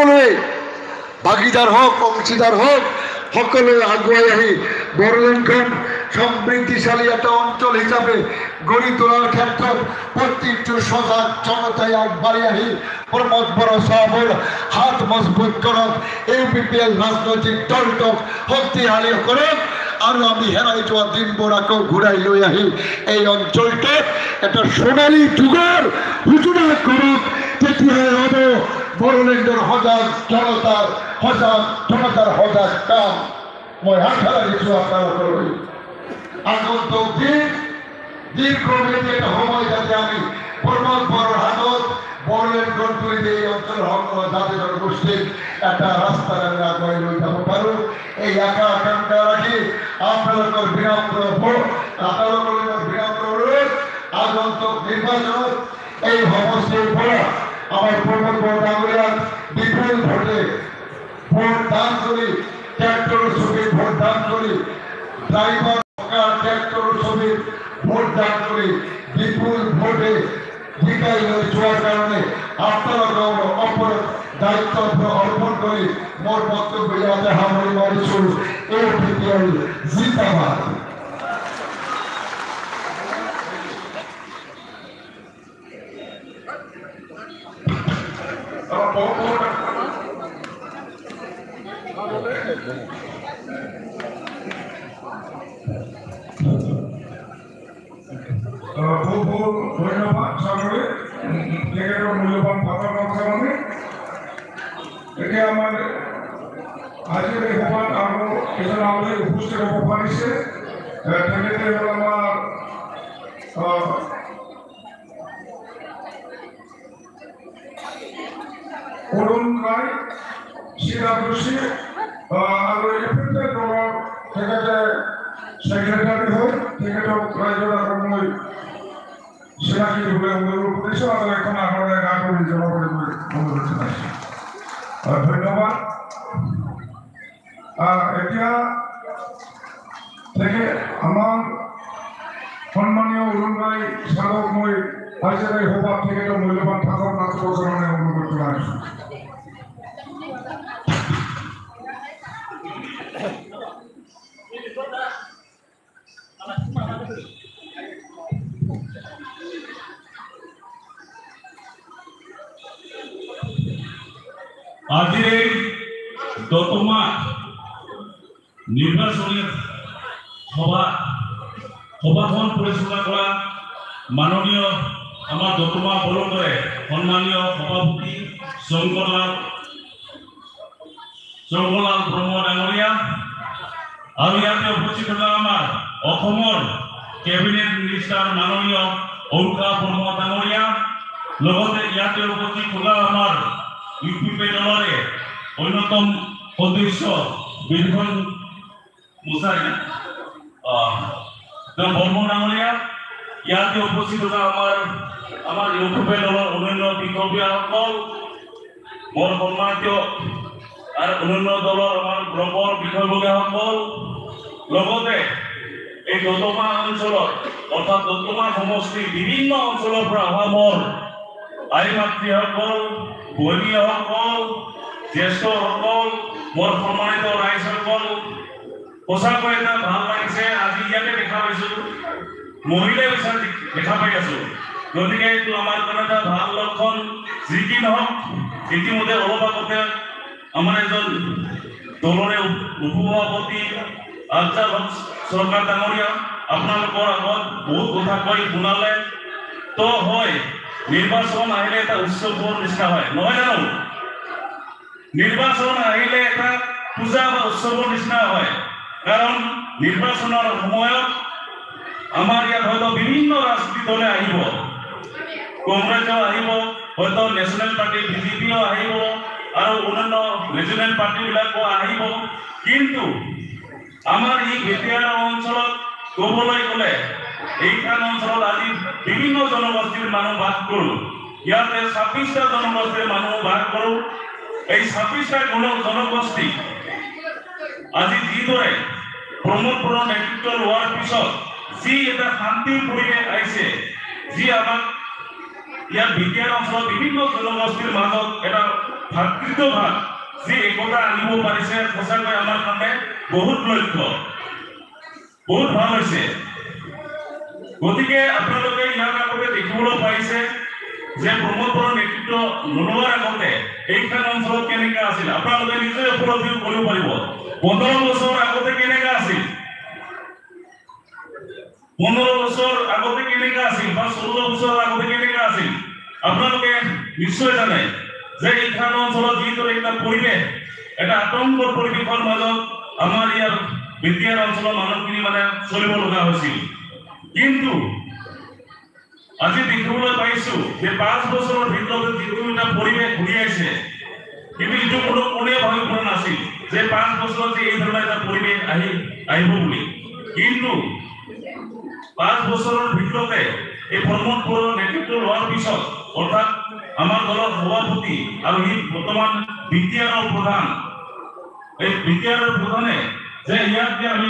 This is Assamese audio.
সকলোৱে ভাগিদাৰ হওক, অংশীদাৰ হওক, সকলোৱে আগুৱাই আহি বড়োলেণ্ডখন সমৃদ্ধিশালী এটা অঞ্চল হিচাপে গঢ়ি তোলাৰ ক্ষেত্ৰত প্ৰত্যেকটো সজাগ জনতাই আগবাঢ়ি আহি প্ৰমোদ বড়ো চাহাবৰ হাত মজবুত কৰক, UPPL ৰাজনৈতিক দলটোক শক্তিশালী কৰক আৰু আমি হেৰাই যোৱা দিনবোৰ আকৌ ঘূৰাই লৈ আহি এই অঞ্চলটোত এটা সোণালী যুগৰ সূচনা কৰক। তেতিয়াহে হ'ব বড়োলেণ্ডৰ সজাগ জনতাৰ সজাগ কাম। মই আশা ৰাখিছোঁ আপোনালোকলৈ আগন্তুক দিন দীৰ্ঘমেয়াদী এটা সময় যাতে আমি প্ৰমোদ বড়োৰ হাতত বড়োলেণ্ড গঢ়ি এই অঞ্চলৰ সকলো জাতি জনগোষ্ঠীক এটা ৰাস্তাৰে আমি আগুৱাই লৈ যাব পাৰোঁ। এই আশা আকাংক্ষা ৰাখি আপোনালোকৰ বিনম্ৰ অনুৰোধ, আগন্তুক নিৰ্বাচনত এই সমষ্টিৰ পৰা আমাৰ প্ৰমোদ বড়ো ডাঙৰীয়াক বিপুল ভোটে ভোট দান কৰি, ট্ৰেক্টৰৰ ছবিত ভোট দান কৰি, ড্ৰাইভাৰ ট্ৰেক্টৰৰ ছবিত ভোট দান কৰি বিপুল ভোটে জিকাই লৈ যোৱাৰ কাৰণে আপোনালোকৰ ওপৰত দায়িত্ব অৰ্পণ কৰি মোৰ বক্তব্য ইয়াতে সামৰি মাৰিছোঁ। UPPL জিন্দাবাদ। ধন্যবাদ সকলে মূল্যবান কথা বলছে। এতিয়া আমাৰ আজিৰ এই সভাত আৰু এজন আমালৈ উপস্থিত হ'ব পাৰিছে, তেখেতে হ'ল আমাৰ অৰুণ ৰায় চিৰাজী আৰু UPPL দলৰ তেখেতে সেক্ৰেটাৰী হয়। তেখেতক ৰাইজৰ আগত মই চিনাকি দিবলৈ অনুৰোধ কৰিছোঁ আৰু এখন আগলৈ গা কৰি যাব বুলি মই অনুৰোধ জনাইছোঁ। ধন্যবাদ। এতিয়া তেখেত আমাৰ সন্মানীয় অৰুণ ৰায় ছাৰক মই আজিৰ এই সভাত তেখেতৰ মূল্যৱান ভাষণ ৰাখিবৰ কাৰণে অনুৰোধ জনাইছোঁ। আজিৰ এই দতমা নিৰ্বাচনী সভাখন পৰিচালনা কৰা মাননীয় আমাৰ দতমা বড়োদৰে সন্মানীয় সভাপতি শংকৰলাল ব্ৰহ্ম ডাঙৰীয়া আৰু ইয়াতে উপস্থিত থকা আমাৰ অসমৰ কেবিনেট মিনিষ্টাৰ মাননীয় ঔকা ব্ৰহ্ম ডাঙৰীয়া, লগতে ইয়াতে উপস্থিত থকা আমাৰ UPPL দলৰে অন্যতম সদস্য বীৰখন মুছাই ব্ৰহ্ম ডাঙৰীয়া, ইয়াতে উপস্থিত থকা আমাৰ UPPL দলৰ অন্যান্য বিষয়ববীয়াসকল, মোৰ সন্মানিত আৰু অন্যান্য দলৰ আমাৰ ব্লকৰ বিষয়ববীয়াসকল, লগতে এই দতমা অঞ্চলত অৰ্থাৎ দতমা সমষ্টিৰ বিভিন্ন অঞ্চলৰ পৰা অহা মোৰ আই মাতৃসকল, বৈনীসকল, জ্যেষ্ঠসকল, মোৰ সন্মানিত ৰাইজসকল, সঁচাকৈ এটা ভাল লাগিছে। আজি ইয়াতে দেখা পাইছোঁ মহিলাই দেখা পাই আছোঁ, গতিকে এইটো আমাৰ কাৰণে এটা ভাল লক্ষণ। যি কি নহওক, ইতিমধ্যে অলপ আগতে আমাৰ এজন দলৰে উপসভাপতি আফজাল হক চৰকাৰ ডাঙৰীয়া আপোনালোকৰ আগত বহুত কথা কৈ শুনালে। তো হয়, নিৰ্বাচন আহিলে এটা উৎসৱৰ নিচিনা হয়, নহয় জানো? নিৰ্বাচন আহিলে এটা পূজা বা উৎসৱৰ নিচিনা হয়, কাৰণ নিৰ্বাচনৰ সময়ত আমাৰ ইয়াত হয়তো বিভিন্ন ৰাজনীতি দলে আহিব, কংগ্ৰেছও আহিব, হয়তো নেশ্যনেল পাৰ্টি BJPও আহিব আৰু অন্যান্য ৰিজনেল পাৰ্টিবিলাকো আহিব। কিন্তু আমাৰ এই বেটিয়াৰ অঞ্চলত ক'বলৈ গ'লে এইখন অঞ্চলত আজি বিভিন্ন জনগোষ্ঠীৰ মানুহ বাস কৰোঁ। ইয়াতে 26টা জনগোষ্ঠীৰ মানুহ বাস কৰোঁ। এই 26টা জনগোষ্ঠী আজি যিদৰে প্ৰমোদ বড়োৰ নেতৃত্ব লোৱাৰ পিছত যি এটা শান্তিৰ পৰিৱেশ আহিছে, যি আমাক ইয়াত বিটিয়াৰ অঞ্চলত বিভিন্ন জনগোষ্ঠীৰ মাজত এটা ভাতৃত্বভাৱ যি একতা আনিব পাৰিছে সঁচাকৈ আমাৰ কাৰণে বহুত লক্ষ্য, বহুত ভাল হৈছে। গতিকে আপোনালোকে ইয়াৰ আগতে দেখিবলৈ পাইছে যে প্ৰমোদ বড়োৰ নেতৃত্ব নোলোৱাৰ আগতে এইখন অঞ্চলত কেনেকুৱা আছিল, আপোনালোকে নিজে উপলব্ধি কৰিব পাৰিব। 15 বছৰ আগতে কেনেকুৱা আছিল, 15 বছৰ আগতে কেনেকুৱা আছিল বা 14 বছৰ আগতে কেনেকুৱা আছিল, আপোনালোকে নিশ্চয় জানে যে এইখন অঞ্চলত যিদৰে এটা পৰিৱেশ, এটা আতংকৰ পৰিৱেশৰ মাজত আমাৰ ইয়াৰ বিটিয়াৰ অঞ্চলৰ মানুহখিনি মানে চলিব লগা হৈছিল। কিন্তু আজি দেখিবলৈ পাইছো যে 5 বছৰৰ ভিতৰত যিটো এটা পৰিৱেশ ঘূৰি আহিছে, কিন্তু এইটো কোনে ভাবি পোৱা নাছিল যে 5 বছৰত যে এই ধৰণৰ এটা পৰিৱেশ আহিব বুলি। কিন্তু 5 বছৰৰ ভিতৰতে এই প্ৰমোদ বড়োৰ নেতৃত্ব লোৱাৰ পিছত, অৰ্থাৎ আমাৰ দলৰ সভাপতি আৰু ই বৰ্তমান বিটিআৰৰ প্ৰধান, এই বিটিআৰৰ প্ৰধানে যে ইয়াত যে আমি